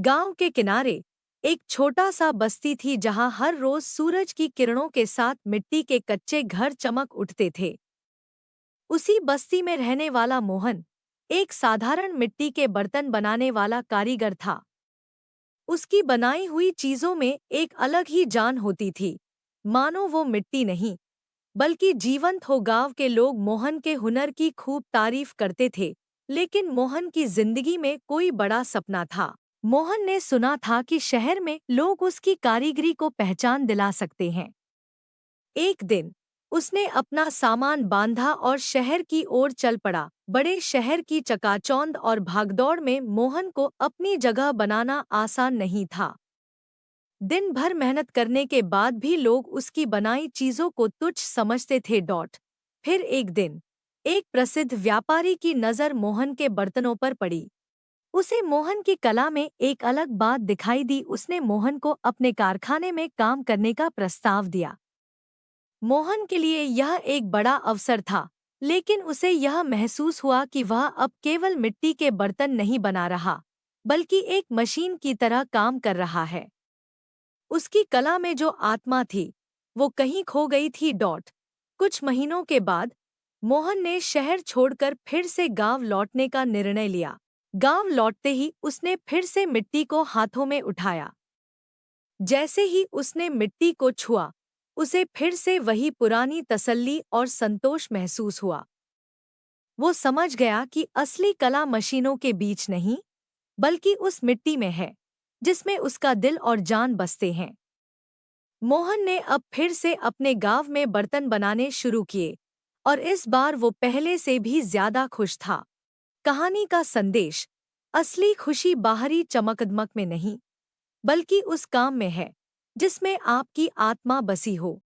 गांव के किनारे एक छोटा सा बस्ती थी जहां हर रोज सूरज की किरणों के साथ मिट्टी के कच्चे घर चमक उठते थे। उसी बस्ती में रहने वाला मोहन एक साधारण मिट्टी के बर्तन बनाने वाला कारीगर था। उसकी बनाई हुई चीजों में एक अलग ही जान होती थी, मानो वो मिट्टी नहीं बल्कि जीवंत हो। गांव के लोग मोहन के हुनर की खूब तारीफ करते थे, लेकिन मोहन की जिंदगी में कोई बड़ा सपना था। मोहन ने सुना था कि शहर में लोग उसकी कारीगरी को पहचान दिला सकते हैं। एक दिन उसने अपना सामान बांधा और शहर की ओर चल पड़ा। बड़े शहर की चकाचौंध और भागदौड़ में मोहन को अपनी जगह बनाना आसान नहीं था। दिन भर मेहनत करने के बाद भी लोग उसकी बनाई चीजों को तुच्छ समझते थे। फिर एक दिन एक प्रसिद्ध व्यापारी की नज़र मोहन के बर्तनों पर पड़ी। उसे मोहन की कला में एक अलग बात दिखाई दी। उसने मोहन को अपने कारखाने में काम करने का प्रस्ताव दिया। मोहन के लिए यह एक बड़ा अवसर था, लेकिन उसे यह महसूस हुआ कि वह अब केवल मिट्टी के बर्तन नहीं बना रहा, बल्कि एक मशीन की तरह काम कर रहा है। उसकी कला में जो आत्मा थी, वो कहीं खो गई थी। कुछ महीनों के बाद मोहन ने शहर छोड़कर फिर से गांव लौटने का निर्णय लिया। गांव लौटते ही उसने फिर से मिट्टी को हाथों में उठाया। जैसे ही उसने मिट्टी को छुआ, उसे फिर से वही पुरानी तसल्ली और संतोष महसूस हुआ। वो समझ गया कि असली कला मशीनों के बीच नहीं, बल्कि उस मिट्टी में है, जिसमें उसका दिल और जान बसते हैं। मोहन ने अब फिर से अपने गांव में बर्तन बनाने शुरू किए, और इस बार वो पहले से भी ज्यादा खुश था। कहानी का संदेश: असली खुशी बाहरी चमकदमक में नहीं, बल्कि उस काम में है जिसमें आपकी आत्मा बसी हो।